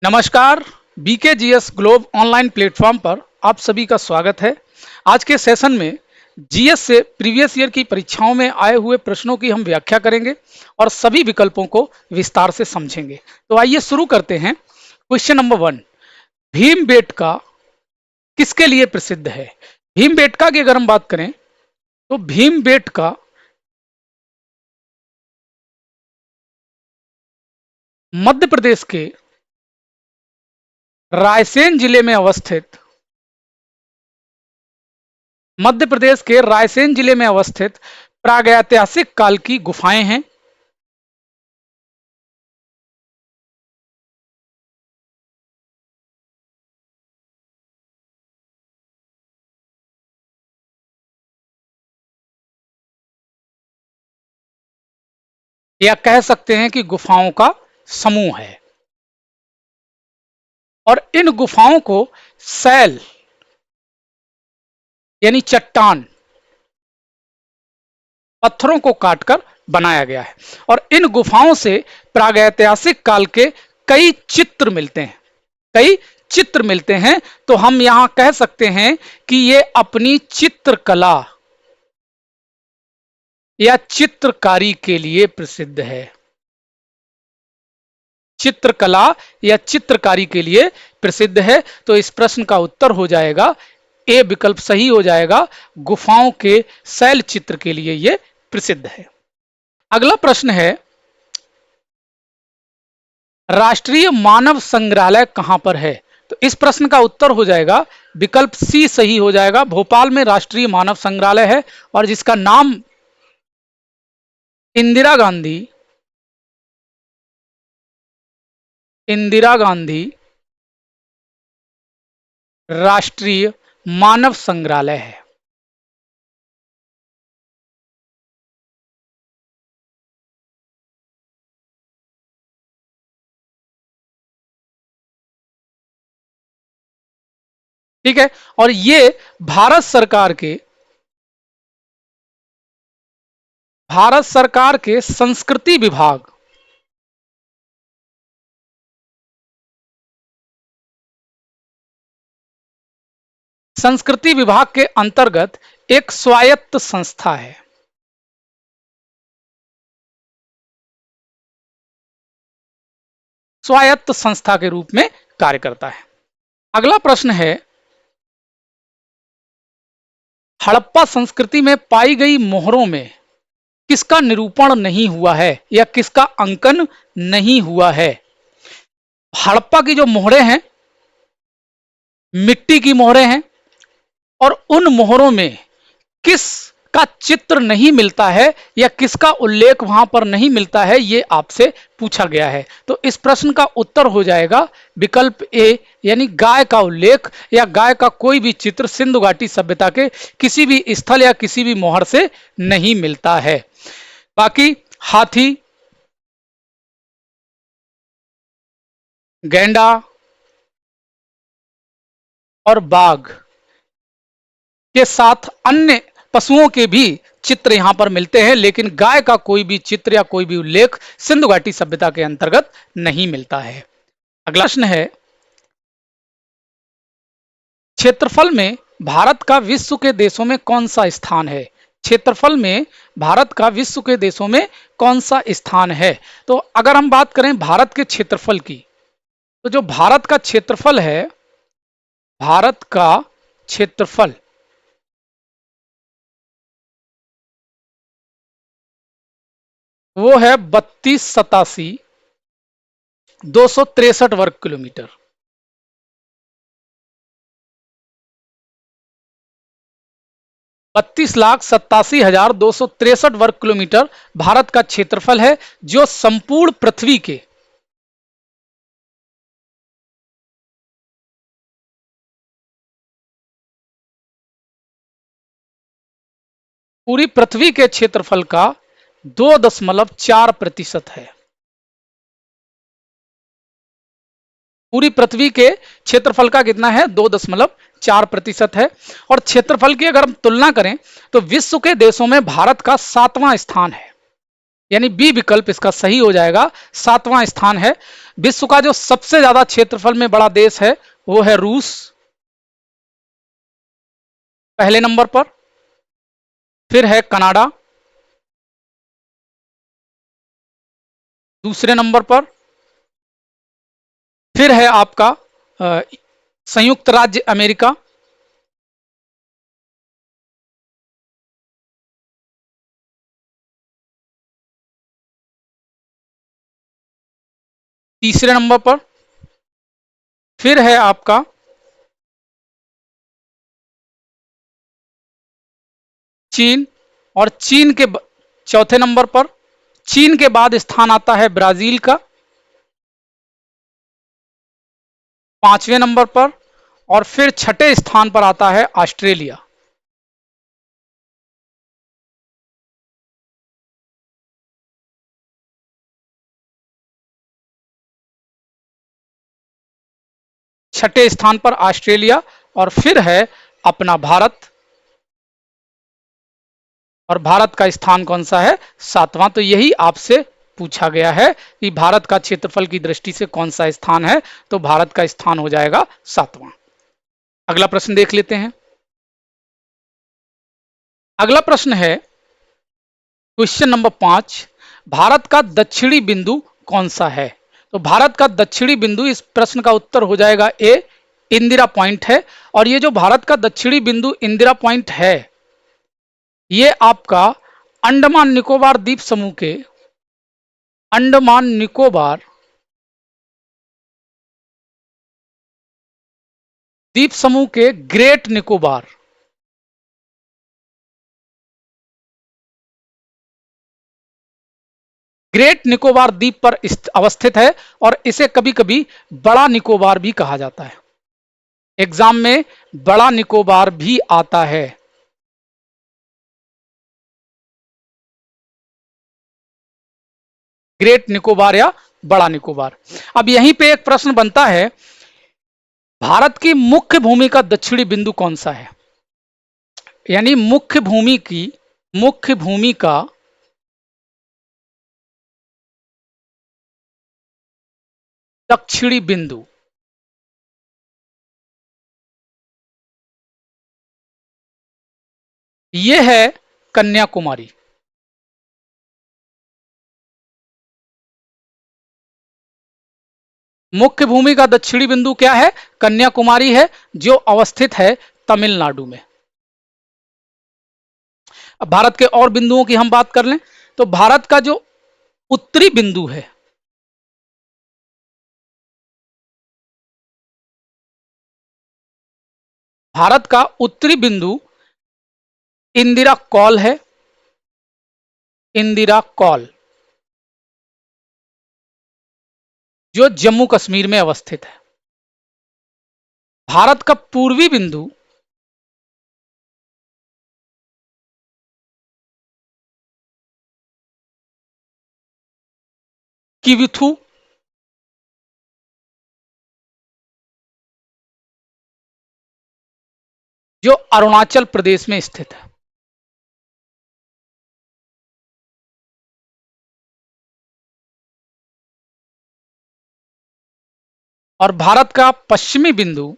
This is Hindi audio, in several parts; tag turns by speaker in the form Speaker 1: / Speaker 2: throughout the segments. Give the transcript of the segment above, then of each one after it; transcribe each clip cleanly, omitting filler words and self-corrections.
Speaker 1: नमस्कार। बीकेजीएस ग्लोब ऑनलाइन प्लेटफॉर्म पर आप सभी का स्वागत है। आज के सेशन में जीएस से प्रीवियस ईयर की परीक्षाओं में आए हुए प्रश्नों की हम व्याख्या करेंगे और सभी विकल्पों को विस्तार से समझेंगे। तो आइए शुरू करते हैं। क्वेश्चन नंबर 1, भीमबेटका किसके लिए प्रसिद्ध है? भीमबेटका की अगर हम बात करें तो भीमबेटका मध्य प्रदेश के रायसेन जिले में अवस्थित प्रागैतिहासिक काल की गुफाएं हैं। या कह सकते हैं कि गुफाओं का समूह है और इन गुफाओं को सैल यानी चट्टान पत्थरों को काटकर बनाया गया है और इन गुफाओं से प्रागैतिहासिक काल के कई चित्र मिलते हैं। तो हम यहां कह सकते हैं कि ये अपनी चित्रकला या चित्रकारी के लिए प्रसिद्ध है। चित्रकला या चित्रकारी के लिए प्रसिद्ध है। तो इस प्रश्न का उत्तर हो जाएगा ए विकल्प सही हो जाएगा। गुफाओं के शैल चित्र के लिए यह प्रसिद्ध है। अगला प्रश्न है, राष्ट्रीय मानव संग्रहालय कहां पर है? तो इस प्रश्न का उत्तर हो जाएगा विकल्प सी सही हो जाएगा। भोपाल में राष्ट्रीय मानव संग्रहालय है और जिसका नाम इंदिरा गांधी राष्ट्रीय मानव संग्रहालय है। ठीक है, और ये भारत सरकार के संस्कृति विभाग के अंतर्गत एक स्वायत्त संस्था है। स्वायत्त संस्था के रूप में कार्य करता है। अगला प्रश्न है, हड़प्पा संस्कृति में पाई गई मोहरों में किसका निरूपण नहीं हुआ है या किसका अंकन नहीं हुआ है? हड़प्पा की जो मोहरें हैं मिट्टी की मोहरें हैं और उन मोहरों में किसका चित्र नहीं मिलता है या किसका उल्लेख वहां पर नहीं मिलता है, ये आपसे पूछा गया है। तो इस प्रश्न का उत्तर हो जाएगा विकल्प ए यानी गाय का उल्लेख या गाय का कोई भी चित्र सिंधु घाटी सभ्यता के किसी भी स्थल या किसी भी मोहर से नहीं मिलता है। बाकी हाथी, गैंडा और बाघ के साथ अन्य पशुओं के भी चित्र यहां पर मिलते हैं, लेकिन गाय का कोई भी चित्र या कोई भी उल्लेख सिंधु घाटी सभ्यता के अंतर्गत नहीं मिलता है। अगला प्रश्न है, क्षेत्रफल में भारत का विश्व के देशों में कौन सा स्थान है? क्षेत्रफल में भारत का विश्व के देशों में कौन सा स्थान है? तो अगर हम बात करें भारत के क्षेत्रफल की, तो जो भारत का क्षेत्रफल है, भारत का क्षेत्रफल वो है 32,87,263 वर्ग किलोमीटर। 32,87,263 वर्ग किलोमीटर भारत का क्षेत्रफल है, जो संपूर्ण पूरी पृथ्वी के क्षेत्रफल का 2.4% है। पूरी पृथ्वी के क्षेत्रफल का कितना है? 2.4% है। और क्षेत्रफल की अगर हम तुलना करें तो विश्व के देशों में भारत का 7वां स्थान है। यानी बी विकल्प इसका सही हो जाएगा। 7वां स्थान है। विश्व का जो सबसे ज्यादा क्षेत्रफल में बड़ा देश है वो है रूस, पहले नंबर पर। फिर है कनाडा, दूसरे नंबर पर। फिर है आपका अ, संयुक्त राज्य अमेरिका, तीसरे नंबर पर। फिर है आपका चीन, और चौथे नंबर पर। चीन के बाद स्थान आता है ब्राजील का, 5वें नंबर पर। और फिर छठे स्थान पर आता है ऑस्ट्रेलिया। छठे स्थान पर ऑस्ट्रेलिया, और फिर है अपना भारत। और भारत का स्थान कौन सा है? 7वां। तो यही आपसे पूछा गया है कि भारत का क्षेत्रफल की दृष्टि से कौन सा स्थान है, तो भारत का स्थान हो जाएगा 7वां। अगला प्रश्न देख लेते हैं। अगला प्रश्न है क्वेश्चन नंबर 5। भारत का दक्षिणी बिंदु कौन सा है? तो भारत का दक्षिणी बिंदु, इस प्रश्न का उत्तर हो जाएगा ए, इंदिरा पॉइंट है। और ये जो भारत का दक्षिणी बिंदु इंदिरा पॉइंट है, ये आपका अंडमान निकोबार द्वीप समूह के, अंडमान निकोबार द्वीप समूह के ग्रेट निकोबार द्वीप पर अवस्थित है। और इसे कभी कभी बड़ा निकोबार भी कहा जाता है। एग्जाम में बड़ा निकोबार भी आता है। ग्रेट निकोबार या बड़ा निकोबार। अब यहीं पे एक प्रश्न बनता है, भारत की मुख्य भूमि का दक्षिणी बिंदु कौन सा है? यानी मुख्य भूमि का दक्षिणी बिंदु, यह है कन्याकुमारी। मुख्य भूमि का दक्षिणी बिंदु क्या है? कन्याकुमारी है, जो अवस्थित है तमिलनाडु में। अब भारत के और बिंदुओं की हम बात कर लें, तो भारत का जो उत्तरी बिंदु है, भारत का उत्तरी बिंदु इंदिरा कॉल है। इंदिरा कॉल, जो जम्मू कश्मीर में अवस्थित है। भारत का पूर्वी बिंदु किविथु, जो अरुणाचल प्रदेश में स्थित है। और भारत का पश्चिमी बिंदु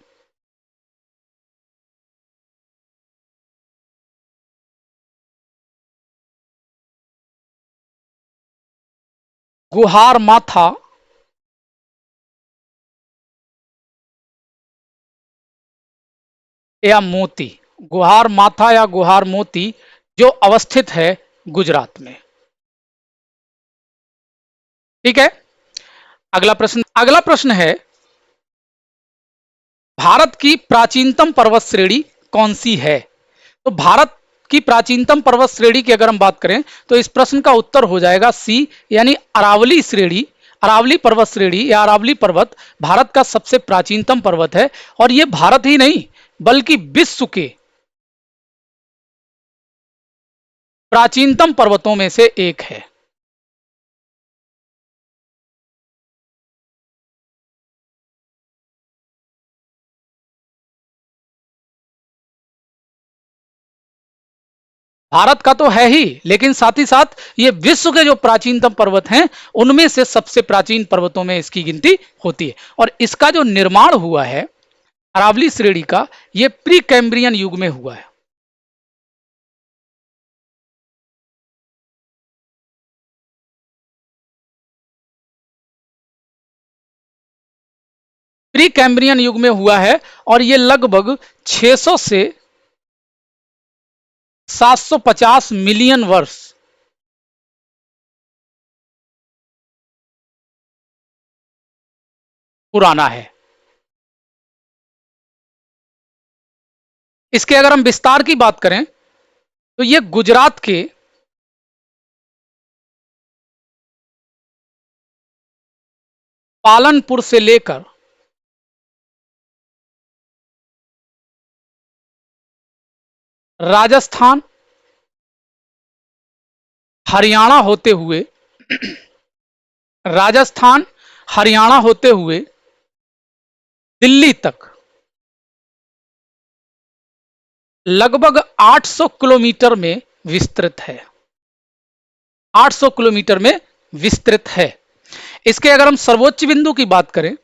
Speaker 1: गुहार माथा या मोती, गुहार माथा या गुहार मोती, जो अवस्थित है गुजरात में। ठीक है। अगला प्रश्न है, भारत की प्राचीनतम पर्वत श्रेणी कौन सी है? तो भारत की प्राचीनतम पर्वत श्रेणी की अगर हम बात करें, तो इस प्रश्न का उत्तर हो जाएगा सी, यानी अरावली श्रेणी। अरावली पर्वत श्रेणी या अरावली पर्वत भारत का सबसे प्राचीनतम पर्वत है। और यह भारत ही नहीं, बल्कि विश्व के प्राचीनतम पर्वतों में से एक है। भारत का तो है ही, लेकिन साथ ही साथ ये विश्व के जो प्राचीनतम पर्वत हैं उनमें से सबसे प्राचीन पर्वतों में इसकी गिनती होती है। और इसका जो निर्माण हुआ है अरावली श्रेणी का, ये प्री कैम्ब्रियन युग में हुआ है। प्री कैम्ब्रियन युग में हुआ है और ये लगभग 600 से 750 मिलियन वर्ष पुराना है। इसके अगर हम विस्तार की बात करें तो ये गुजरात के पालनपुर से लेकर राजस्थान, हरियाणा होते हुए राजस्थान, हरियाणा होते हुए दिल्ली तक लगभग 800 किलोमीटर में विस्तृत है। 800 किलोमीटर में विस्तृत है। इसके अगर हम सर्वोच्च बिंदु की बात करें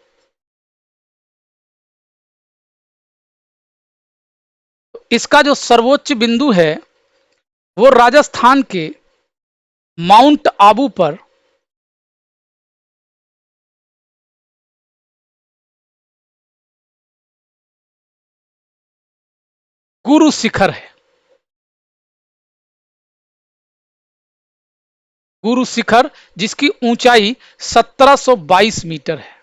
Speaker 1: तो इसका जो सर्वोच्च बिंदु है वो राजस्थान के माउंट आबू पर गुरु शिखर है। गुरु शिखर जिसकी ऊंचाई 1722 मीटर है।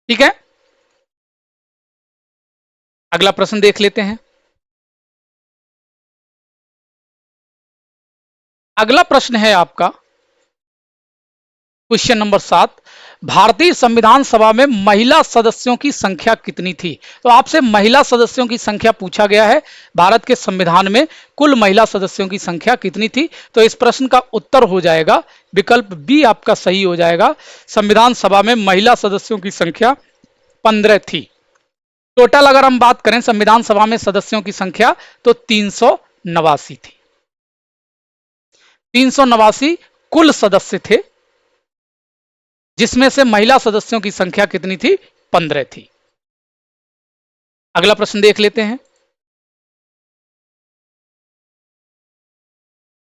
Speaker 1: ठीक है, अगला प्रश्न देख लेते हैं। अगला प्रश्न है आपका क्वेश्चन नंबर 7। भारतीय संविधान सभा में महिला सदस्यों की संख्या कितनी थी? तो आपसे महिला सदस्यों की संख्या पूछा गया है। भारत के संविधान में कुल महिला सदस्यों की संख्या कितनी थी? तो इस प्रश्न का उत्तर हो जाएगा विकल्प बी आपका सही हो जाएगा। संविधान सभा में महिला सदस्यों की संख्या 15 थी। टोटल अगर हम बात करें संविधान सभा में सदस्यों की संख्या तो 389 थी। 389 कुल सदस्य थे, जिसमें से महिला सदस्यों की संख्या कितनी थी? 15 थी। अगला प्रश्न देख लेते हैं।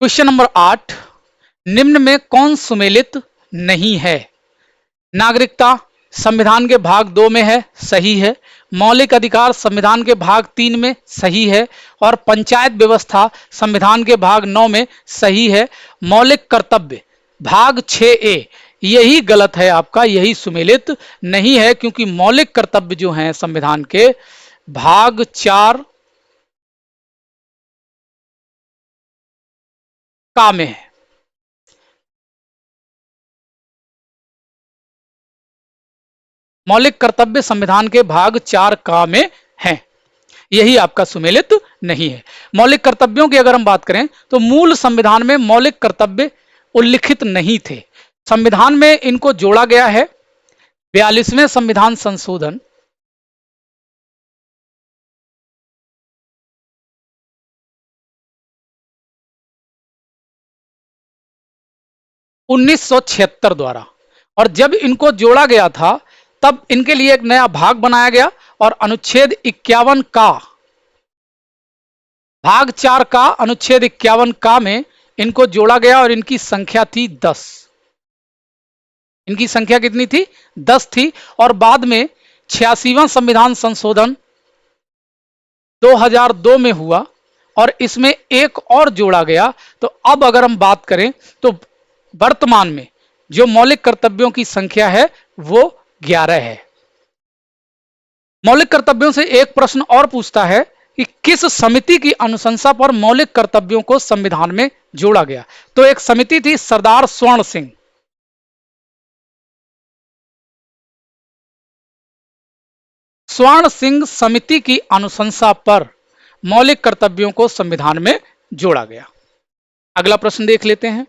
Speaker 1: Question number 8। निम्न में कौन सुमेलित नहीं है? नागरिकता संविधान के भाग 2 में है, सही है। मौलिक अधिकार संविधान के भाग 3 में, सही है। और पंचायत व्यवस्था संविधान के भाग 9 में, सही है। मौलिक कर्तव्य भाग 6A यही गलत है आपका, यही सुमेलित नहीं है, क्योंकि मौलिक कर्तव्य जो हैं संविधान के भाग 4 का में है। मौलिक कर्तव्य संविधान के भाग 4 का में है, यही आपका सुमेलित नहीं है। मौलिक कर्तव्यों की अगर हम बात करें तो मूल संविधान में मौलिक कर्तव्य उल्लिखित नहीं थे। संविधान में इनको जोड़ा गया है 42वें संविधान संशोधन 1976 द्वारा। और जब इनको जोड़ा गया था तब इनके लिए एक नया भाग बनाया गया और अनुच्छेद 51 का, भाग 4 का अनुच्छेद 51 का में इनको जोड़ा गया और इनकी संख्या थी 10। इनकी संख्या कितनी थी? 10 थी। और बाद में 86वां संविधान संशोधन 2002 में हुआ और इसमें एक और जोड़ा गया। तो अब अगर हम बात करें तो वर्तमान में जो मौलिक कर्तव्यों की संख्या है वो 11 है। मौलिक कर्तव्यों से एक प्रश्न और पूछता है कि किस समिति की अनुशंसा पर मौलिक कर्तव्यों को संविधान में जोड़ा गया? तो एक समिति थी सरदार स्वर्ण सिंह। स्वर्ण सिंह समिति की अनुशंसा पर मौलिक कर्तव्यों को संविधान में जोड़ा गया। अगला प्रश्न देख लेते हैं।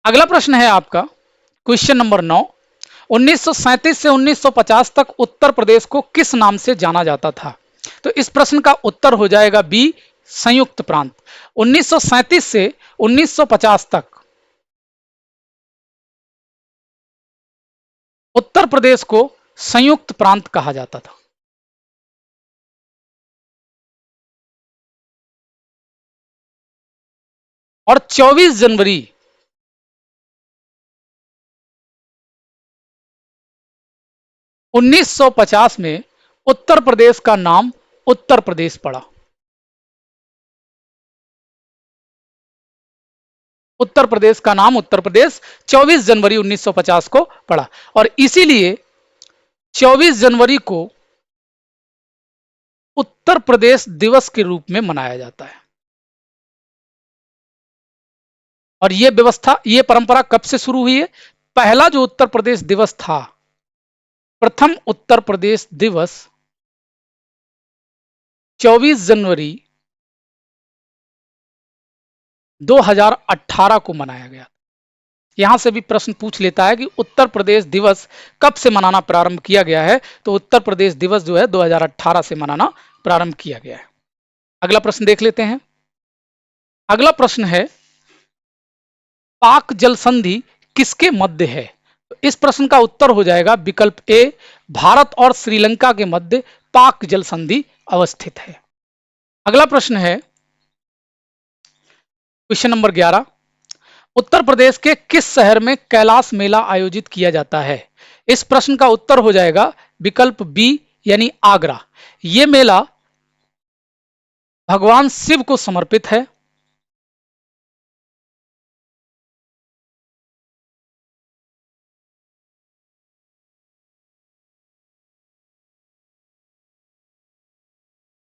Speaker 1: अगला प्रश्न है आपका क्वेश्चन नंबर 9। 1937 से 1950 तक उत्तर प्रदेश को किस नाम से जाना जाता था? तो इस प्रश्न का उत्तर हो जाएगा बी, संयुक्त प्रांत। 1937 से 1950 तक उत्तर प्रदेश को संयुक्त प्रांत कहा जाता था। और 24 जनवरी 1950 में उत्तर प्रदेश का नाम उत्तर प्रदेश पड़ा। उत्तर प्रदेश का नाम उत्तर प्रदेश 24 जनवरी 1950 को पड़ा और इसीलिए 24 जनवरी को उत्तर प्रदेश दिवस के रूप में मनाया जाता है। और यह व्यवस्था, यह परंपरा कब से शुरू हुई है? पहला जो उत्तर प्रदेश दिवस था, प्रथम उत्तर प्रदेश दिवस 24 जनवरी 2018 को मनाया गया। यहां से भी प्रश्न पूछ लेता है कि उत्तर प्रदेश दिवस कब से मनाना प्रारंभ किया गया है? तो उत्तर प्रदेश दिवस जो है 2018 से मनाना प्रारंभ किया गया है। अगला प्रश्न देख लेते हैं। अगला प्रश्न है, पाक जल संधि किसके मध्य है? तो इस प्रश्न का उत्तर हो जाएगा विकल्प ए, भारत और श्रीलंका के मध्य पाक जल संधि अवस्थित है। अगला प्रश्न है क्वेश्चन नंबर 11, उत्तर प्रदेश के किस शहर में कैलाश मेला आयोजित किया जाता है? इस प्रश्न का उत्तर हो जाएगा विकल्प बी यानी आगरा। यह मेला भगवान शिव को समर्पित है।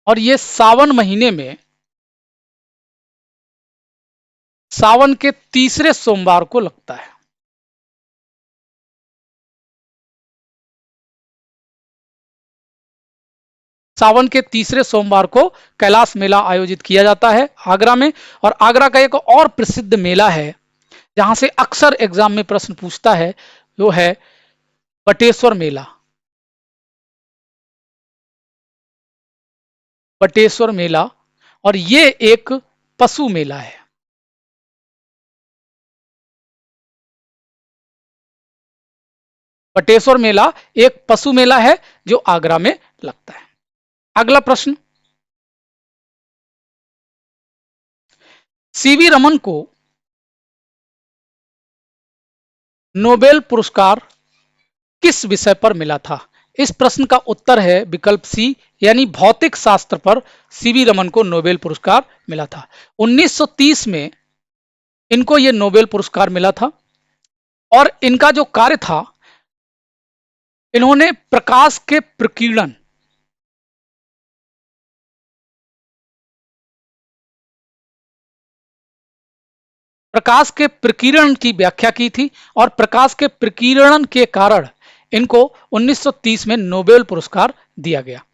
Speaker 1: और यह सावन महीने में सावन के तीसरे सोमवार को लगता है। सावन के तीसरे सोमवार को कैलाश मेला आयोजित किया जाता है आगरा में। और आगरा का एक और प्रसिद्ध मेला है जहां से अक्सर एग्जाम में प्रश्न पूछता है, वो है बटेश्वर मेला। बटेश्वर मेला, और ये एक पशु मेला है। बटेश्वर मेला एक पशु मेला है जो आगरा में लगता है। अगला प्रश्न, सीवी रमन को नोबेल पुरस्कार किस विषय पर मिला था? इस प्रश्न का उत्तर है विकल्प सी यानी भौतिक शास्त्र पर सीवी रमन को नोबेल पुरस्कार मिला था। 1930 में इनको यह नोबेल पुरस्कार मिला था और इनका जो कार्य था, इन्होंने प्रकाश के प्रकीर्णन, प्रकाश के प्रकीर्णन की व्याख्या की थी और प्रकाश के प्रकीर्णन के कारण इनको 1930 में नोबेल पुरस्कार दिया गया।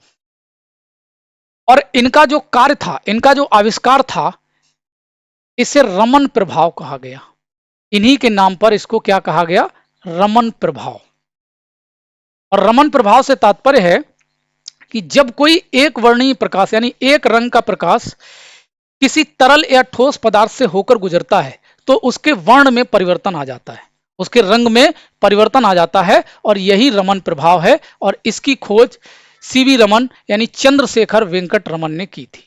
Speaker 1: और इनका जो कार्य था, इनका जो आविष्कार था, इसे रमन प्रभाव कहा गया। इन्हीं के नाम पर इसको क्या कहा गया? रमन प्रभाव। और रमन प्रभाव से तात्पर्य है कि जब कोई एक वर्णीय प्रकाश यानी एक रंग का प्रकाश किसी तरल या ठोस पदार्थ से होकर गुजरता है तो उसके वर्ण में परिवर्तन आ जाता है, उसके रंग में परिवर्तन आ जाता है, और यही रमन प्रभाव है। और इसकी खोज सीवी रमन यानी चंद्रशेखर वेंकट रमन ने की थी।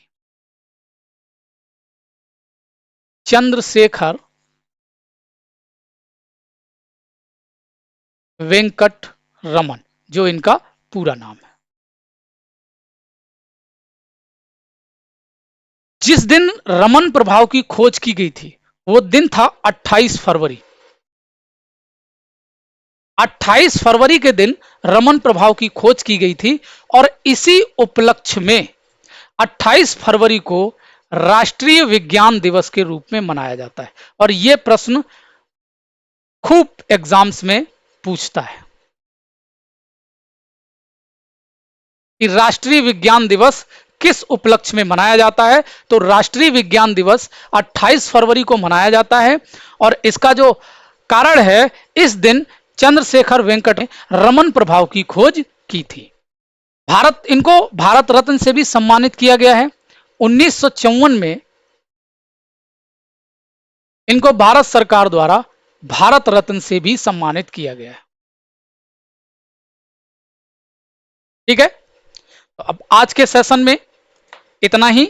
Speaker 1: चंद्रशेखर वेंकट रमन, जो इनका पूरा नाम है। जिस दिन रमन प्रभाव की खोज की गई थी वो दिन था 28 फरवरी। 28 फरवरी के दिन रमन प्रभाव की खोज की गई थी और इसी उपलक्ष्य में 28 फरवरी को राष्ट्रीय विज्ञान दिवस के रूप में मनाया जाता है। और यह प्रश्न खूब एग्जाम्स में पूछता है कि राष्ट्रीय विज्ञान दिवस किस उपलक्ष्य में मनाया जाता है। तो राष्ट्रीय विज्ञान दिवस 28 फरवरी को मनाया जाता है और इसका जो कारण है, इस दिन चंद्रशेखर वेंकट ने रमन प्रभाव की खोज की थी। इनको भारत रत्न से भी सम्मानित किया गया है। 1954 में इनको भारत सरकार द्वारा भारत रत्न से भी सम्मानित किया गया है। ठीक है, तो अब आज के सेशन में इतना ही।